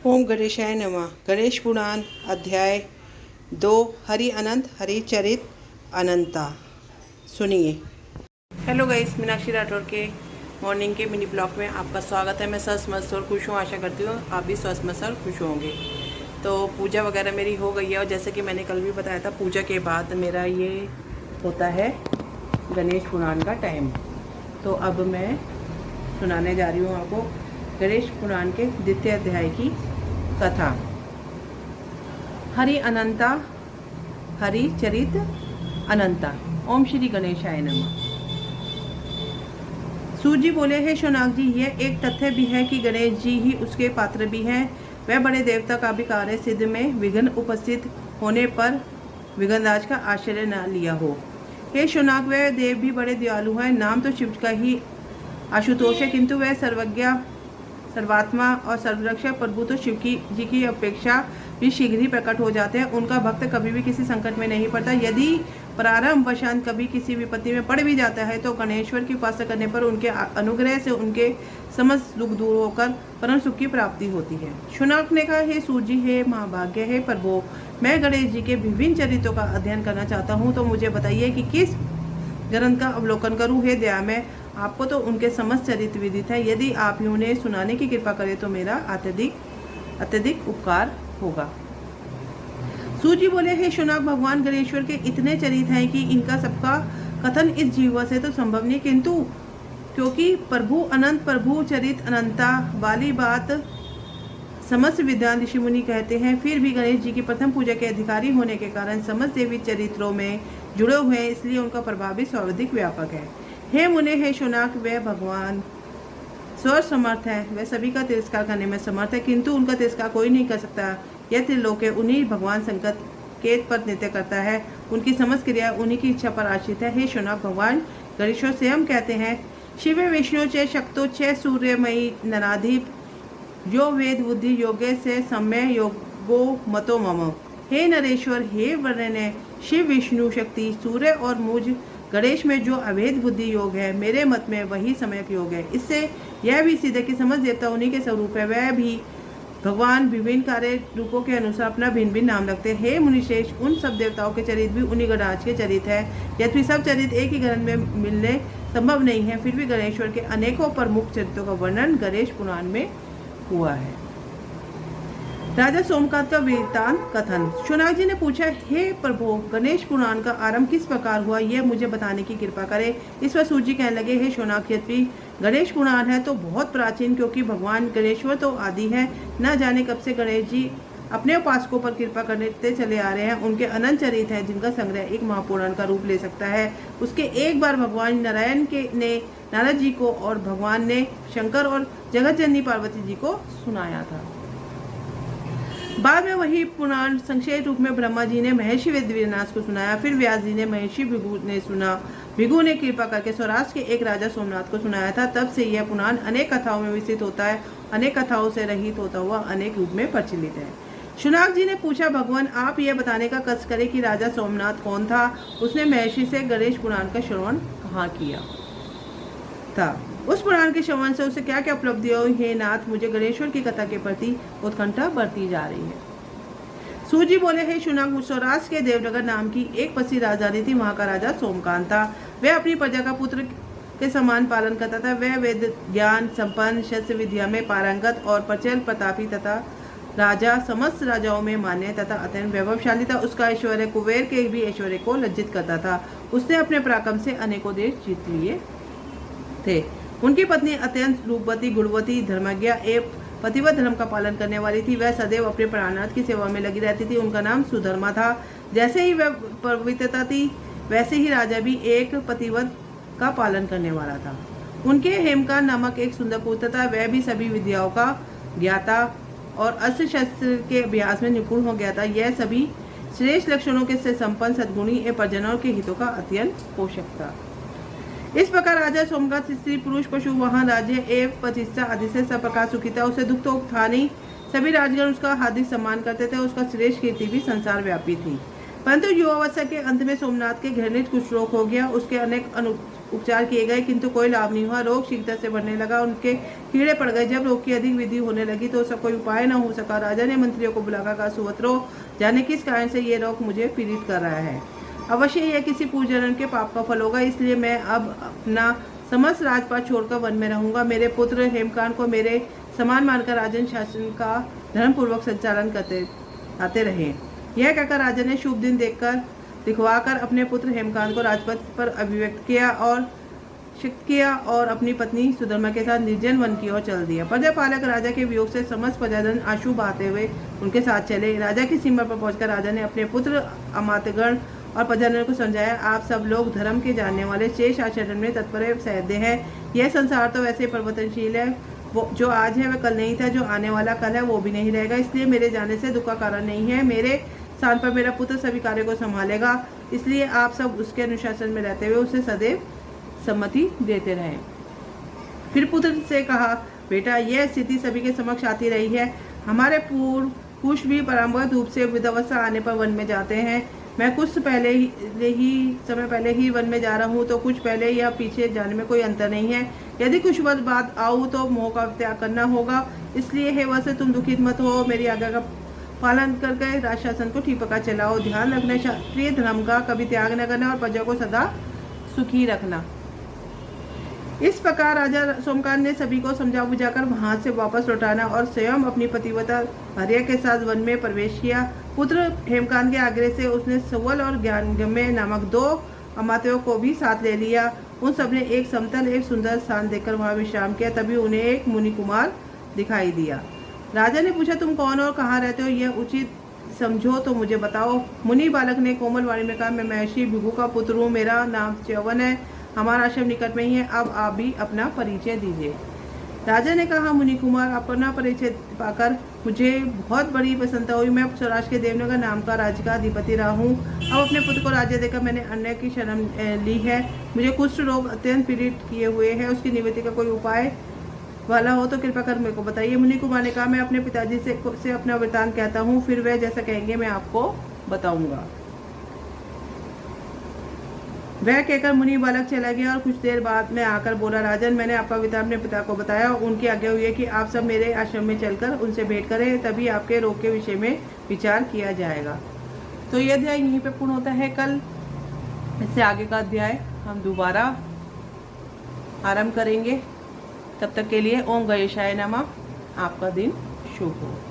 ओम गणेशाय नमः। गणेश पुराण अध्याय 2 हरि अनंत हरिचरित अनंता। सुनिए। हेलो गाइस, मीनाक्षी राठौर के मॉर्निंग के मिनी ब्लॉग में आपका स्वागत है। मैं स्वस्थ मस्त और खुश हूँ। आशा करती हूँ आप भी स्वस्थ मस्त और खुश होंगे। तो पूजा वगैरह मेरी हो गई है और जैसे कि मैंने कल भी बताया था, पूजा के बाद मेरा ये होता है गणेश पुराण का टाइम। तो अब मैं सुनाने जा रही हूँ आपको गणेश पुराण के द्वितीय अध्याय की कथा। हरि अनंता हरि चरित अनंता। ओम श्री गणेशाय नमः। सूर्य जी बोले, हे शौनक जी, यह एक तथ्य भी है कि गणेश जी ही उसके पात्र भी हैं। वह बड़े देवता का भी कार्य सिद्ध में विघ्न उपस्थित होने पर विघ्नराज का आश्रय न लिया हो। हे शौनक, वह देव भी बड़े दयालु हैं। नाम तो शिव का ही आशुतोष है, किंतु वह सर्वज्ञ सर्वात्मा और सर्वरक्षक प्रभु तो शिव जी की अपेक्षा भी शीघ्र ही प्रकट हो जाते हैं। उनका भक्त कभी भी किसी संकट में नहीं पड़ता। यदि प्रारंभ वशांत कभी किसी विपत्ति में पड़ भी जाता है तो गणेश्वर की उपासना करने पर उनके अनुग्रह से उनके समस्त दुख दूर होकर परम सुख की प्राप्ति होती है। शौनक ने कहा, हे सूर्य जी, हे महाभाग्य, हे प्रभु, मैं गणेश जी के विभिन्न चरित्रों का अध्ययन करना चाहता हूँ, तो मुझे बताइए कि किस ग्रंथ का अवलोकन करूँ। हे दया, मैं आपको तो उनके समस्त चरित्र विदित है। यदि आप ही उन्हें सुनाने की कृपा करें तो मेरा अत्यधिक उपकार होगा। सूर्य बोले, हे शौनक, भगवान गणेश्वर के इतने चरित्र हैं कि इनका सबका कथन इस जीव से तो संभव नहीं, किंतु क्योंकि प्रभु अनंत प्रभु चरित अनंता वाली बात समस्त विद्वान ऋषि मुनि कहते हैं, फिर भी गणेश जी की प्रथम पूजा के अधिकारी होने के कारण समस्त देवी चरित्रों में जुड़े हुए हैं, इसलिए उनका प्रभाव भी सर्वाधिक व्यापक है। हे मुने, हे शौनक, वह भगवान स्वर समर्थ है। वह सभी का तिरस्कार करने में समर्थ है, किंतु उनका तिरस्कार कोई नहीं कर सकता। यह त्रिलोक उन्हीं भगवान संकट केत पर नृत्य करता है। उनकी समस्त क्रिया उन्हीं की इच्छा पर आश्रित है। हे शौनक, भगवान गणेश्वर स्वयं कहते हैं, शिव विष्णु च शक्तो च सूर्यमयी नराधिप यो वेद बुद्धि योगे से सम्य योगो मतो मम। हे नरेश्वर, हे वर्णने, शिव विष्णु शक्ति सूर्य और मुझ गणेश में जो अभेद बुद्धि योग है, मेरे मत में वही सम्यक योग है। इससे यह भी सिद्ध है कि समस्त देवता उन्हीं के स्वरूप है। वह भी भगवान विभिन्न कार्य रूपों के अनुसार अपना भिन्न भिन्न नाम रखते हैं। हे मुनिश्रेष्ठ, उन सब देवताओं के चरित्र भी उन्हीं गणराज के चरित्र है। यद्यपि सब चरित्र एक ही ग्रंथ में मिलने संभव नहीं है, फिर भी गणेश्वर के अनेकों प्रमुख चरित्रों का वर्णन गणेश पुराण में हुआ है। राजा सोमकांत का वृत्तांत कथन। शौनक जी ने पूछा, हे प्रभु, गणेश पुराण का आरंभ किस प्रकार हुआ, यह मुझे बताने की कृपा करें। इस पर सूर्य जी कहने लगे, हे शौनक, यद्यपि गणेश पुराण है तो बहुत प्राचीन, क्योंकि भगवान गणेश्वर तो आदि है। न जाने कब से गणेश जी अपने उपासकों पर कृपा करते चले आ रहे हैं। उनके अनंत चरित्र हैं, जिनका संग्रह एक महापुराण का रूप ले सकता है। उसके एक बार भगवान नारायण ने नारद जी को और भगवान ने शंकर और जगत जननी पार्वती जी को सुनाया था। बाद में वही पुराण संक्षेप रूप में ब्रह्मा जी ने महर्षि वेदव्यास को सुनाया। फिर व्यास जी ने महर्षि भृगु ने सुना। भृगु ने कृपा करके सौराष्ट्र के एक राजा सोमनाथ को सुनाया था। तब से यह पुराण अनेक कथाओं में विस्तृत होता है, अनेक कथाओं से रहित होता हुआ अनेक रूप में प्रचलित है। शौनक जी ने पूछा, भगवान, आप यह बताने का कष्ट करें कि राजा सोमनाथ कौन था। उसने महर्षि से गणेश पुराण का श्रवण कहाँ किया था। उस पुराण के श्रवण से उसे क्या क्या उपलब्धि हुई। हे नाथ, मुझे गणेश्वर की कथा के प्रति उत्कंठा बढ़ती जा रही है। सूर्य जी बोले, हे शौनक, सौराष्ट्र के देवनगर नाम की एक पसी राजधानी थी। वहां का राजा सोमकांत था। वह अपनी प्रजा का पुत्र के समान पालन करता था। वह वेद ज्ञान संपन्न, शस्त्र विद्या में पारंगत और प्रचल प्रतापी तथा राजा समस्त राजाओं में मान्य तथा अत्यंत वैभवशाली था। उसका ऐश्वर्य कुबेर के भी ऐश्वर्य को लज्जित करता था। उसने अपने पराक्रम से अनेकों देश जीत लिए थे। उनकी पत्नी अत्यंत रूपवती, गुणवती, धर्मज्ञा एवं पतिव्रत धर्म का पालन करने वाली थी। वह सदैव अपने प्राणनाथ की सेवा में लगी रहती थी। उनका नाम सुधर्मा था। जैसे ही वह पवित्रता थी, वैसे ही राजा भी एक पतिव्रत का पालन करने वाला था। उनके हेमकांत नामक एक सुंदर पुत्र था। वह भी सभी विद्याओं का ज्ञाता और अस्त्र शस्त्र के अभ्यास में निपुण हो गया था। यह सभी श्रेष्ठ लक्षणों के से संपन्न सद्गुणी एवं परिजनों के हितों का अत्यंत पोषक था। इस प्रकार राजा सोमकांत स्त्री पुरुष पशु वहां राज्य एवं प्रतिष्ठा आदि से सब प्रकार सुखी था। उसे दुख तो था नहीं। सभी राजगण उसका हार्दिक सम्मान करते थे। उसका श्रेष्ठ कीर्ति भी संसार व्यापी थी। परंतु युवावस्था के अंत में सोमनाथ के घृणित कुष्ठ रोग हो गया। उसके अनेक उपचार किए गए किंतु कोई लाभ नहीं हुआ। रोग शीघ्रता से बढ़ने लगा, उनके कीड़े पड़ गए। जब रोग की अधिक वृद्धि होने लगी तो उसका कोई उपाय न हो सका। राजा ने मंत्रियों को बुलाकर कहा, सुवत्रो, जाने किस कारण से ये रोग मुझे पीड़ित कर रहा है। अवश्य यह किसी पूर्वजन्म के पाप का फल होगा, इसलिए मैं अब अपना समस्त राजपाट छोड़कर वन में रहूंगा। मेरे पुत्र हेमकांत को मेरे समान मानकर राजन शासन का धर्मपूर्वक संचालन करते आते रहे। यह कहकर राजा ने शुभ दिन दिखवाकर अपने पुत्र हेमकांत को राजपथ पर अभिव्यक्त किया और अपनी पत्नी सुधर्मा के साथ निर्जन वन की ओर चल दिया। प्रजापालक राजा के वियोग से समस्त प्रजाजन आंसू बहाते हुए उनके साथ चले। राजा की सीमा पर पहुंचकर राजा ने अपने पुत्र अमात्यगण और प्रजाजनों को समझाया, आप सब लोग धर्म के जानने वाले शेष आचरण में तत्पर सहदे हैं। यह संसार तो वैसे परिवर्तनशील है, वो जो आज है वह कल नहीं था, जो आने वाला कल है वो भी नहीं रहेगा। इसलिए मेरे जाने से दुख का कारण नहीं है। मेरे स्थान पर मेरा पुत्र सभी कार्यों को संभालेगा, इसलिए आप सब उसके अनुशासन में रहते हुए उसे सदैव सम्मति देते रहें। फिर पुत्र से कहा, बेटा, यह स्थिति सभी के समक्ष आती रही है। हमारे पुरुष भी परंपरागत रूप से वृद्धावस्था आने पर वन में जाते हैं। मैं कुछ समय पहले ही वन में जा रहा हूँ, तो कुछ पहले या पीछे जाने में कोई अंतर नहीं है। यदि कुछ वर्ष बाद आऊँ तो मोह का त्याग करना होगा। इसलिए हे वत्स, तुम दुखित मत हो, मेरी आज्ञा का पालन करके राज शासन को ठीक पका चलाओ। ध्यान रखना, क्षत्रिय धर्म का कभी त्याग न करना और प्रजा को सदा सुखी रखना। इस प्रकार राजा सोमकांत ने सभी को समझा बुझाकर वहां से वापस लौटाना और स्वयं अपनी पतिव्रता भार्या के साथ वन में प्रवेश किया। पुत्र हेमकांत के आग्रह से उसने सुवल और ज्ञानगम्य नामक 2 अमात्यों को भी साथ ले लिया। उन सबने एक समतल एक सुंदर स्थान देखकर वहां विश्राम किया। तभी उन्हें एक मुनि कुमार दिखाई दिया। राजा ने पूछा, तुम कौन और कहाँ रहते हो? यह उचित समझो तो मुझे बताओ। मुनि बालक ने कोमल वाणी में कहा, मैं महर्षि भृगु का पुत्र हूँ, मेरा नाम च्यवन है, हमारा आश्रम निकट में ही है। अब आप भी अपना परिचय दीजिए। राजा ने कहा, मुनि कुमार, अपना परिचय पाकर मुझे बहुत बड़ी प्रसन्नता हुई। मैं स्वराज के देवनगर नाम का राज्य का अधिपति रहा हूँ। अब अपने पुत्र को राज्य देकर मैंने अन्य की शरण ली है। मुझे कुष्ठ रोग अत्यंत पीड़ित किए हुए है, उसकी निवृत्ति का कोई उपाय वाला हो तो कृपा कर मेरे को बताइए। मुनि कुमार ने कहा, मैं अपने पिताजी से अपना वृतांत कहता हूँ, फिर वह जैसा कहेंगे मैं आपको बताऊंगा। वह कहकर मुनि बालक चला गया और कुछ देर बाद में आकर बोला, राजन, मैंने आपका वृतांत अपने पिता को बताया। उनकी आज्ञा हुई है कि आप सब मेरे आश्रम में चलकर उनसे भेंट करें, तभी आपके रोग के विषय में विचार किया जाएगा। तो यह अध्याय यहीं पे पूर्ण होता है। कल इससे आगे का अध्याय हम दोबारा आरंभ करेंगे। तब तक के लिए ओम गणेशाय नमः। आपका दिन शुभ हो।